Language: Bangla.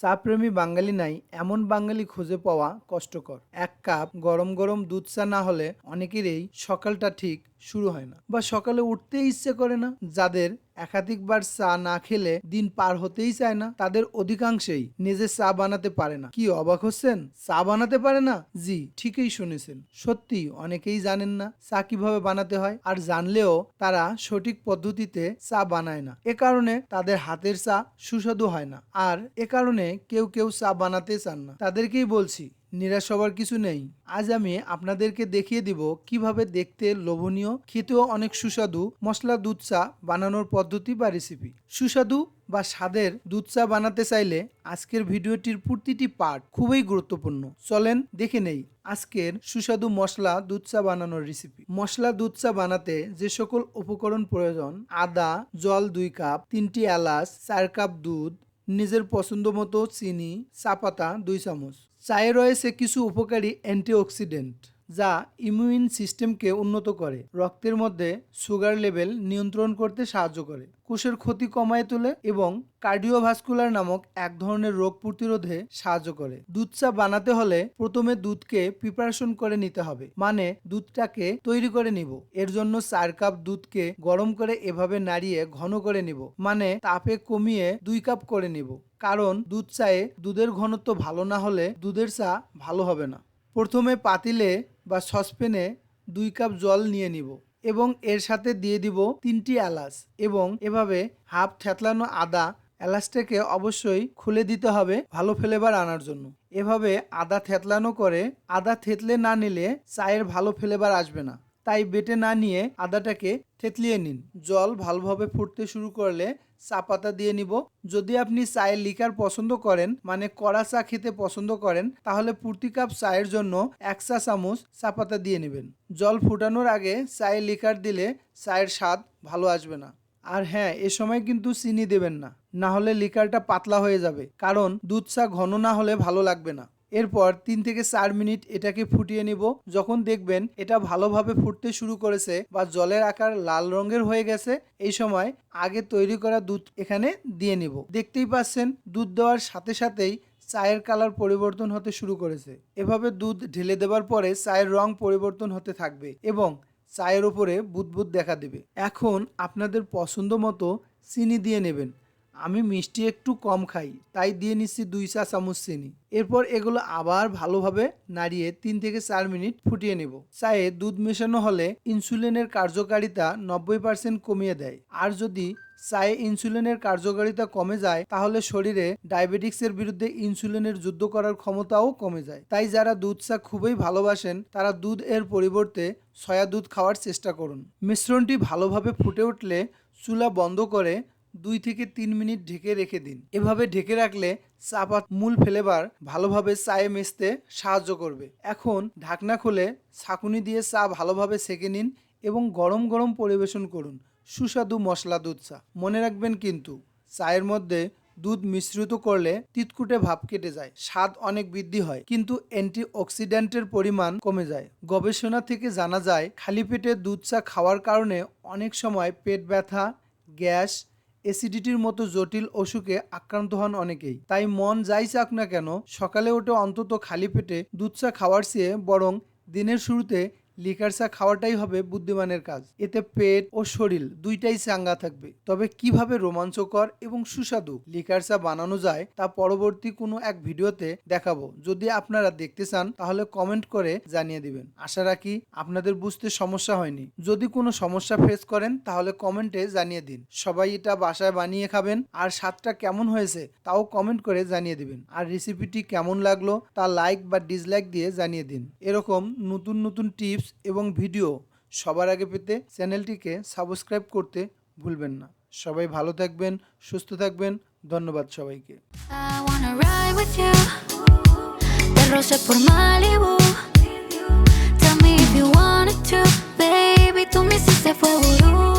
চা প্রেমী বাঙালি নাই এমন বাঙালি খুঁজে পাওয়া কষ্টকর। এক কাপ গরম গরম দুধ চা না হলে অনেকেরই সকালটা ঠিক শুরু হয় না, বা সকালে উঠতে ইচ্ছে করে না। যাদের একাধিকবার চা না খেলে দিন পার হতেই চায় না, তাদের অধিকাংশই নিজে চা বানাতে পারে না। কি অবাক হচ্ছেন? চা বানাতে পারে না? জি, ঠিকই শুনেছেন। সত্যি অনেকেই জানেন না চা কিভাবে বানাতে হয়, আর জানলেও তারা সঠিক পদ্ধতিতে চা বানায় না। এ কারণে তাদের হাতের চা সুস্বাদু হয় না, আর এ কারণে কেউ কেউ চা বানাতে চান না। তাদেরকেই বলছি, নিরাশ হবার কিছু নেই। আজ আমি আপনাদেরকে দেখিয়ে দিব কিভাবে দেখতে লোভনীয়, খেতেও অনেক সুস্বাদু মশলা দুধ চা বানানোর পদ্ধতি বা রেসিপি। সুস্বাদু বা স্বাদের দুধ চা বানাতে চাইলে আজকের ভিডিওটির প্রতিটি পার্ট খুবই গুরুত্বপূর্ণ। চলেন দেখে নেই আজকের সুস্বাদু মশলা দুধ চা বানানোর রেসিপি। মশলা দুধ চা বানাতে যে সকল উপকরণ প্রয়োজন: আদা, জল 2 কাপ, 3টি এলাচ, 4 কাপ দুধ, নিজের পছন্দ মতো চিনি, চা পাতা 2 চামচ। চায়ে রয়েছে কিছু উপকারী অ্যান্টিঅক্সিডেন্ট যা ইমিউন সিস্টেমকে উন্নত করে, রক্তের মধ্যে সুগার লেভেল নিয়ন্ত্রণ করতে সাহায্য করে, কোষের ক্ষতি কমায় তোলে এবং কার্ডিওভাস্কুলার নামক এক ধরনের রোগ প্রতিরোধে সাহায্য করে। দুধ চা বানাতে হলে প্রথমে দুধকে প্রিপারেশন করে নিতে হবে, মানে দুধটাকে তৈরি করে নিব। এর জন্য 4 কাপ দুধকে গরম করে এভাবে নাড়িয়ে ঘন করে নিব, মানে তাপে কমিয়ে 2 কাপ করে নিব। কারণ দুধ চায়ে দুধের ঘনত্ব ভালো না হলে দুধের চা ভালো হবে না। প্রথমে পাতিলে বা সসপ্যানে 2 কাপ জল নিয়ে নিব এবং এর সাথে দিয়ে দিব 3টি এলাচ এবং এভাবে হাফ থেতলানো আদা। এলাচটাকে অবশ্যই খুলে দিতে হবে ভালো ফ্লেভার আনার জন্য। এভাবে আদা থেতলানো করে, আদা থেতলে না নিলে চায়ের ভালো ফ্লেভার আসবে না, তাই বেটে না নিয়ে আদাটাকে থেতলিয়ে নিন। জল ভালোভাবে ফুটতে শুরু করলে চা পাতা দিয়ে নিব। যদি আপনি চায়ের লিকার পছন্দ করেন, মানে কড়া চা খেতে পছন্দ করেন, তাহলে প্রতি কাপ চায়ের জন্য 1 চা চামচ চা পাতা দিয়ে নেবেন। জল ফুটানোর আগে চায়ের লিকার দিলে চায়ের স্বাদ ভালো আসবে না। আর হ্যাঁ, এ সময় কিন্তু চিনি দেবেন না, না হলে লিকারটা পাতলা হয়ে যাবে, কারণ দুধ চা ঘন না হলে ভালো লাগবে না। এরপর 3 থেকে 4 মিনিট এটাকে ফুটিয়ে নিব। যখন দেখবেন এটা ভালোভাবে ফুটতে শুরু করেছে বা জলের আকার লাল রঙের হয়ে গেছে, এই সময় আগে তৈরি করা দুধ এখানে দিয়ে নিব। দেখতেই পাচ্ছেন দুধ দেওয়ার সাথে সাথেই চায়ের কালার পরিবর্তন হতে শুরু করেছে। এভাবে দুধ ঢেলে দেওয়ার পরে চায়ের রং পরিবর্তন হতে থাকবে এবং চায়ের উপরে বুদবুদ দেখা দেবে। এখন আপনাদের পছন্দ মতো চিনি দিয়ে নেবেন। আমি মিষ্টি একটু কম খাই, তাই দিয়ে নিচ্ছি 2 চা চামচ চিনি। এরপর এগুলো আবার ভালোভাবে নাড়িয়ে 3 থেকে 4 মিনিট ফুটিয়ে নেব। চায়ে দুধ মেশানো হলে ইনসুলিনের কার্যকারিতা 90% কমিয়ে দেয়, আর যদি চায়ে ইনসুলিনের কার্যকারিতা কমে যায় তাহলে শরীরে ডায়াবেটিক্সের বিরুদ্ধে ইনসুলিনের যুদ্ধ করার ক্ষমতাও কমে যায়। তাই যারা দুধ চা খুবই ভালোবাসেন তারা দুধ এর পরিবর্তে সয়া দুধ খাওয়ার চেষ্টা করুন। মিশ্রণটি ভালোভাবে ফুটে উঠলে চুলা বন্ধ করে 2 থেকে 3 মিনিট ঢেকে রেখে দিন। এভাবে ঢেকে রাখলে চা পাতার মূল ফ্লেভার ভালোভাবে চায়ে মিশতে সাহায্য করবে। এখন ঢাকনা খুলে ছাঁকুনি দিয়ে চা ভালোভাবে সেঁকে নিন এবং গরম গরম পরিবেশন করুন সুস্বাদু মশলা দুধ চা। মনে রাখবেন কিন্তু চায়ের মধ্যে দুধ মিশ্রিত করলে তিতকুটে ভাব কেটে যায়, স্বাদ অনেক বৃদ্ধি হয়, কিন্তু অ্যান্টিঅক্সিডেন্টের পরিমাণ কমে যায়। গবেষণা থেকে জানা যায় খালি পেটে দুধ চা খাওয়ার কারণে অনেক সময় পেট ব্যথা, গ্যাস, অ্যাসিডিটির মতো জটিল অসুখে আক্রান্ত হন অনেকেই। তাই মন যাই চাক না কেন, সকালে উঠে অন্তত খালি পেটে দুধ চা খাওয়ার চেয়ে বরং দিনের শুরুতে লিকার চা খাওয়াটাই হবে বুদ্ধিমানের কাজ। এতে পেট ও শরীর দুইটাই চাঙ্গা থাকবে। তবে কিভাবে রোমাঞ্চকর এবং সুস্বাদু লিকার চা বানানো যায় তা পরবর্তী কোনো এক ভিডিওতে দেখাবো। যদি আপনারা দেখতে চান তাহলে কমেন্ট করে জানিয়ে দিবেন। আশা রাখি আপনাদের বুঝতে সমস্যা হয়নি। যদি কোনো সমস্যা ফেস করেন তাহলে কমেন্টে জানিয়ে দিন। সবাই এটা বাসায় বানিয়ে খাবেন, আর স্বাদটা কেমন হয়েছে তাও কমেন্ট করে জানিয়ে দিবেন। আর রেসিপিটি কেমন লাগলো তা লাইক বা ডিসলাইক দিয়ে জানিয়ে দিন। এরকম নতুন নতুন টিপস এবং ভিডিও সবার আগে পেতে চ্যানেলটিকে সাবস্ক্রাইব করতে ভুলবেন না। সবাই ভালো থাকবেন, সুস্থ থাকবেন। ধন্যবাদ সবাইকে। Tell me if you wanted to, baby, tú me hiciste fuego.